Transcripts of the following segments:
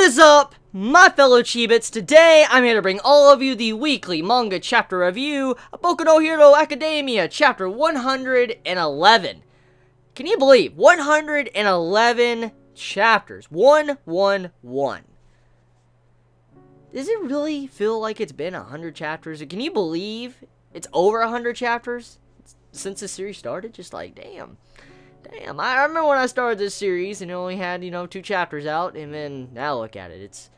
is up, my fellow Chibits? Today, I'm here to bring all of you the weekly manga chapter review of Boku no Hero Academia, chapter 111. Can you believe? 111 chapters. 111. Does it really feel like it's been 100 chapters? Can you believe it's over 100 chapters since the series started? Just like, damn. Damn, I remember when I started this series and it only had, 2 chapters out, and then now look at it. It's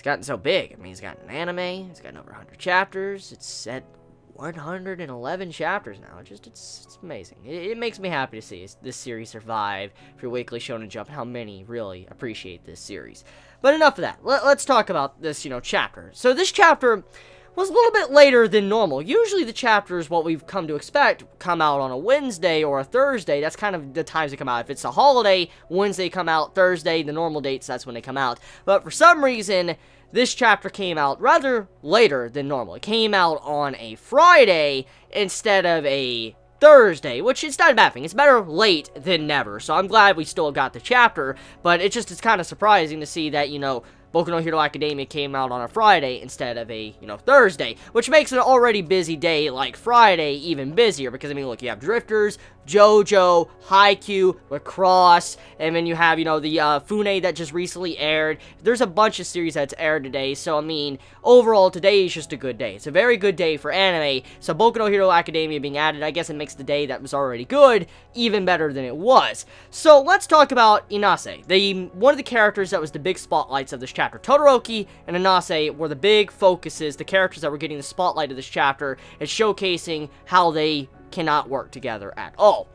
gotten so big. I mean, it's got an anime, it's gotten over 100 chapters, it's at 111 chapters now. It's amazing. It makes me happy to see this series survive for your Weekly Shonen Jump, how many really appreciate this series. But enough of that. Let's talk about this, chapter. So this chapter was a little bit later than normal. Usually the chapters, what we've come to expect, come out on a Wednesday or a Thursday. That's kind of the times they come out. If it's a holiday, Wednesday come out, Thursday, the normal dates, that's when they come out. But for some reason, this chapter came out rather later than normal. It came out on a Friday instead of a Thursday, which is not a bad thing. It's better late than never. So I'm glad we still got the chapter, but it's kind of surprising to see that, Boku no Hero Academia came out on a Friday instead of a, Thursday, which makes an already busy day like Friday even busier, because, I mean, look, you have Drifters, JoJo, Haikyuu, Lacrosse, and then you have, the Fune that just recently aired. There's a bunch of series that's aired today, so, I mean, overall, today is just a good day. It's a very good day for anime, so Boku no Hero Academia being added, I guess it makes the day that was already good even better than it was. So, let's talk about Inase, one of the characters that was the big spotlights of this chapter. Todoroki and Inase were the big focuses, the characters that were getting the spotlight of this chapter, and showcasing how they cannot work together at all.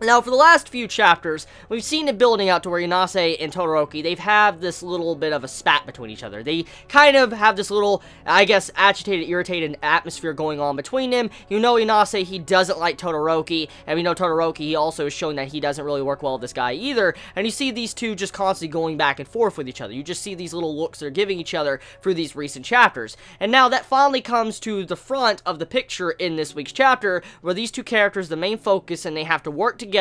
Now, for the last few chapters, we've seen it building out to where Inase and Todoroki, they've had this little bit of a spat between each other. They kind of have this little, I guess, agitated, irritated atmosphere going on between them. Inase, he doesn't like Todoroki, and we know Todoroki, he also is showing that he doesn't really work well with this guy either, and you see these two just constantly going back and forth with each other. You just see these little looks they're giving each other through these recent chapters. And now that finally comes to the front of the picture in this week's chapter, where these two characters, the main focus, and they have to work together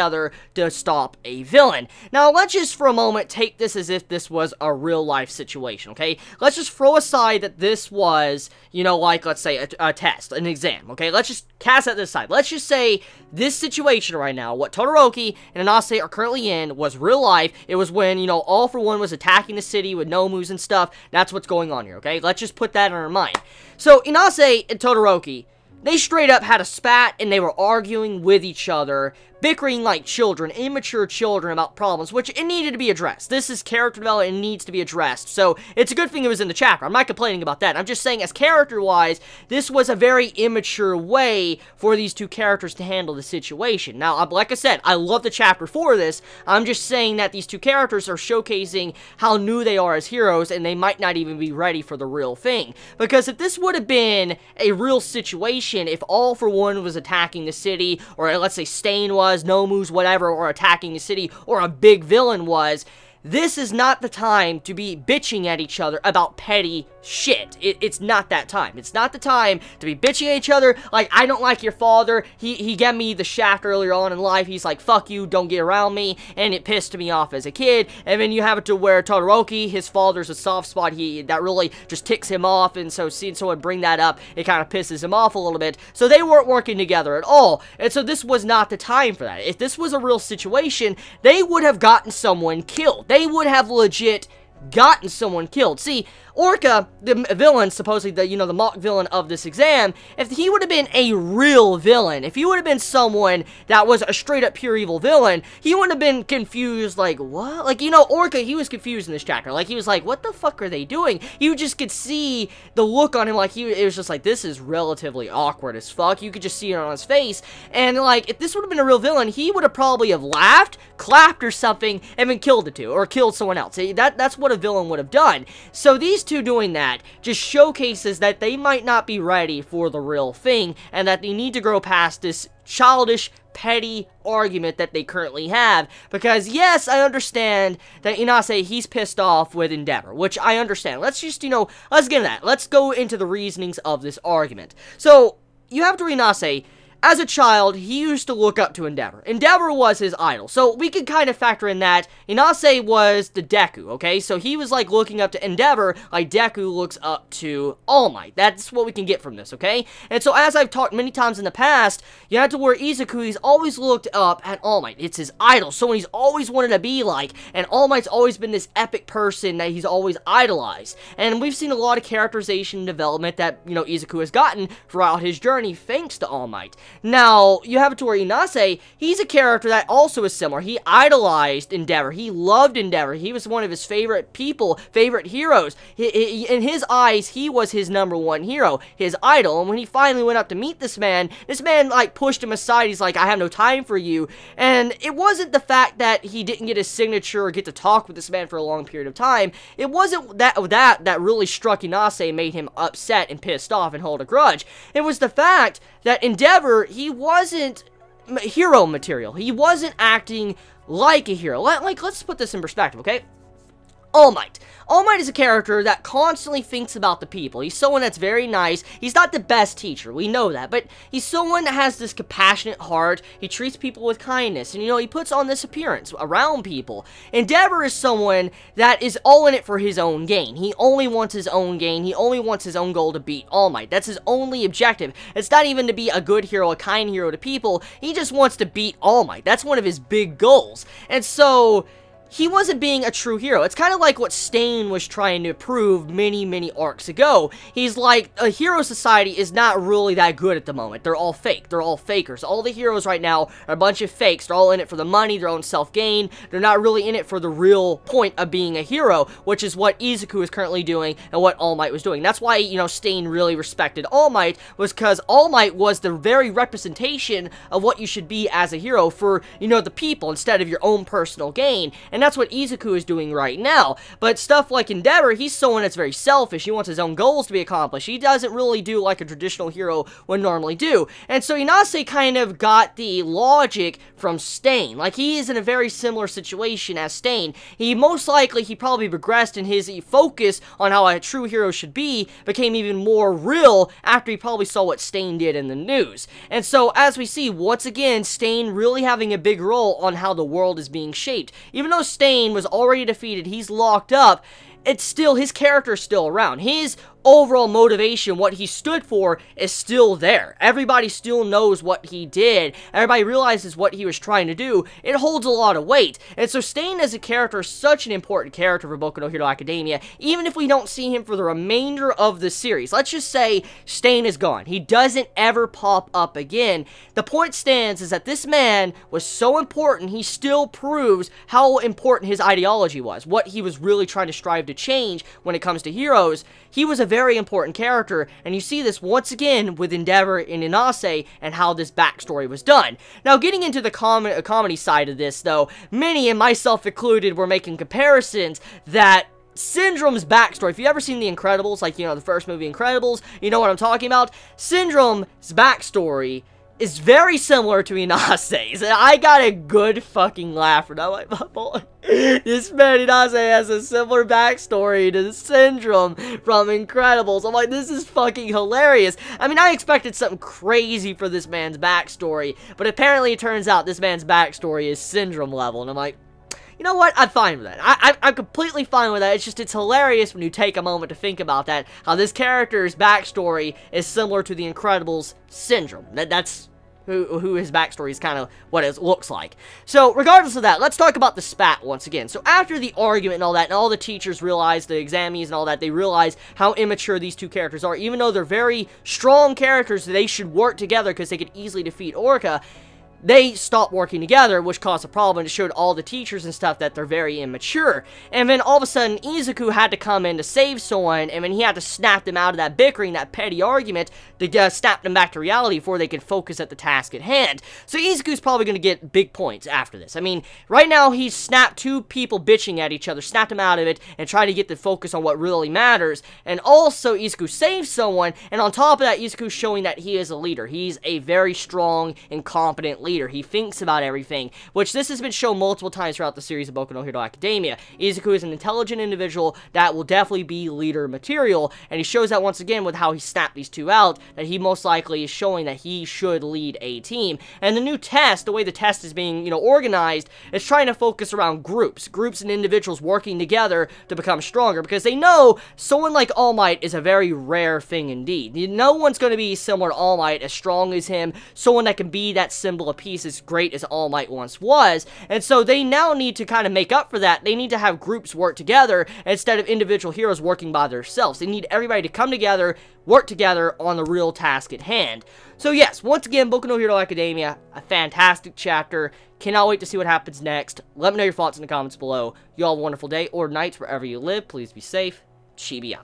to stop a villain. Now, let's just for a moment take this as if this was a real-life situation, okay? Let's just throw aside that this was, like, let's say, a test, an exam, okay? Let's just cast that to the side. Let's just say this situation right now, what Todoroki and Inase are currently in, was real life. It was when, All For One was attacking the city with Nomus and stuff. That's what's going on here, okay? Let's just put that in our mind. So, Inase and Todoroki, they straight up had a spat, and they were arguing with each other, bickering like children, immature children about problems, which it needed to be addressed. This is character development and needs to be addressed, so it's a good thing it was in the chapter. I'm not complaining about that. I'm just saying, as character-wise, this was a very immature way for these two characters to handle the situation. Now, like I said, I love the chapter for this. I'm just saying that these two characters are showcasing how new they are as heroes, and they might not even be ready for the real thing. Because if this would have been a real situation, if All For One was attacking the city, or let's say Stain was, Nomus, whatever, or attacking the city, or a big villain was, this is not the time to be bitching at each other about petty shit. It's not that time. It's not the time to be bitching at each other, like, I don't like your father, he gave me the shaft earlier on in life, he's like, fuck you, don't get around me, and it pissed me off as a kid. And then you have it to where Todoroki, his father's a soft spot, that really just ticks him off, and so seeing someone bring that up, it kind of pisses him off a little bit. So they weren't working together at all, and so this was not the time for that. If this was a real situation, they would have gotten someone killed. They would have legit gotten someone killed. See, Orca, the villain, supposedly the mock villain of this exam, if he would have been a real villain, if he would have been someone that was a straight up pure evil villain, he wouldn't have been confused, like, what? Like, Orca, he was confused in this chapter. Like, he was like, what the fuck are they doing? You just could see the look on him, like, it was just like, this is relatively awkward as fuck. You could just see it on his face, and, like, if this would have been a real villain, he would have probably have laughed, clapped or something, and then killed the two, or killed someone else. See, that's what a villain would have done. So these two doing that just showcases that they might not be ready for the real thing, and that they need to grow past this childish, petty argument that they currently have. Because yes, I understand that Inase, he's pissed off with Endeavor, which I understand. Let's just, let's get into that. Let's go into the reasonings of this argument. So, you have to Inase, as a child, he used to look up to Endeavor. Endeavor was his idol. So we could kind of factor in that Inase was the Deku, okay? So he was like looking up to Endeavor like Deku looks up to All Might. That's what we can get from this, okay? And so as I've talked many times in the past, you have to where Izuku, he's always looked up at All Might. It's his idol, someone he's always wanted to be like, and All Might's always been this epic person that he's always idolized. And we've seen a lot of characterization and development that, you know, Izuku has gotten throughout his journey thanks to All Might. Now, you have it to where Inase, he's a character that also is similar. He idolized Endeavor. He loved Endeavor. He was one of his favorite people, favorite heroes. In his eyes, he was his #1 hero, his idol. And when he finally went up to meet this man, like, pushed him aside. He's like, I have no time for you. And it wasn't the fact that he didn't get his signature or get to talk with this man for a long period of time. It wasn't that really struck Inase and made him upset and pissed off and hold a grudge. It was the fact that Endeavor, he wasn't hero material. He wasn't acting like a hero. Let's put this in perspective, okay? All Might. All Might is a character that constantly thinks about the people. He's someone that's very nice. He's not the best teacher, we know that, but he's someone that has this compassionate heart. He treats people with kindness, and, you know, he puts on this appearance around people. Endeavor is someone that is all in it for his own gain. He only wants his own gain. He only wants his own goal to beat All Might. That's his only objective. It's not even to be a good hero, a kind hero to people. He just wants to beat All Might. That's one of his big goals. And so he wasn't being a true hero. It's kind of like what Stain was trying to prove many arcs ago. He's like, a hero society is not really that good at the moment. They're all fake. They're all fakers. All the heroes right now are a bunch of fakes. They're all in it for the money, their own self-gain. They're not really in it for the real point of being a hero, which is what Izuku is currently doing and what All Might was doing. That's why, you know, Stain really respected All Might, was because All Might was the very representation of what you should be as a hero for, you know, the people instead of your own personal gain. And that's what Izuku is doing right now. But stuff like Endeavor, he's someone that's very selfish. He wants his own goals to be accomplished. He doesn't really do like a traditional hero would normally do. And so Inase kind of got the logic from Stain. Like, he is in a very similar situation as Stain. He probably progressed in his focus on how a true hero should be, became even more real after he probably saw what Stain did in the news. And so, as we see, once again, Stain really having a big role on how the world is being shaped. Even though Stain was already defeated, he's locked up, it's still, his character's still around. His overall motivation, what he stood for, is still there. Everybody still knows what he did. Everybody realizes what he was trying to do. It holds a lot of weight. And so Stain as a character is such an important character for Boku no Hero Academia, even if we don't see him for the remainder of the series. Let's just say Stain is gone. He doesn't ever pop up again. The point stands is that this man was so important, he still proves how important his ideology was, what he was really trying to strive to change when it comes to heroes. He was a very important character, and you see this once again with Endeavor and Inase and how this backstory was done. Now, getting into the comedy side of this, though, many, and myself included, were making comparisons that Syndrome's backstory, if you've ever seen The Incredibles, like, you know, the first movie Incredibles, you know what I'm talking about? Syndrome's backstory is very similar to Inase's. I got a good fucking laugh for that. Like, my boy, this man Inase has a similar backstory to the Syndrome from Incredibles. I'm like, this is fucking hilarious. I mean, I expected something crazy for this man's backstory, but apparently it turns out this man's backstory is Syndrome level, and I'm like, you know what? I'm fine with that. I'm completely fine with that. It's just, it's hilarious when you take a moment to think about that. How this character's backstory is similar to the Incredibles' Syndrome. That's who his backstory is kind of what it looks like. So, regardless of that, let's talk about the spat once again. So, after the argument and all that, and all the teachers realize, the examies and all that, they realize how immature these two characters are. Even though they're very strong characters, they should work together because they could easily defeat Orca. They stopped working together, which caused a problem. It showed all the teachers and stuff that they're very immature. And then all of a sudden, Izuku had to come in to save someone, and then he had to snap them out of that bickering, that petty argument, to snap them back to reality before they could focus at the task at hand. So Izuku's probably going to get big points after this. I mean, right now, he's snapped two people bitching at each other, snapped them out of it, and tried to get the focus on what really matters. And also, Izuku saved someone, and on top of that, Izuku's showing that he is a leader. He's a very strong and competent leader. leader. He thinks about everything, which this has been shown multiple times throughout the series of Boku no Hero Academia. Izuku is an intelligent individual that will definitely be leader material, and he shows that once again with how he snapped these two out, that he most likely is showing that he should lead a team. And the new test, the way the test is being, organized, is trying to focus around groups and individuals working together to become stronger, because they know someone like All Might is a very rare thing indeed. No one's going to be similar to All Might, as strong as him, someone that can be that symbol of peace as great as All Might once was, and so they now need to kind of make up for that. They need to have groups work together instead of individual heroes working by themselves. They need everybody to come together, work together on the real task at hand. So yes, once again, Boku no Hero Academia, a fantastic chapter. Cannot wait to see what happens next. Let me know your thoughts in the comments below. You all have a wonderful day or night wherever you live. Please be safe. Chibi out.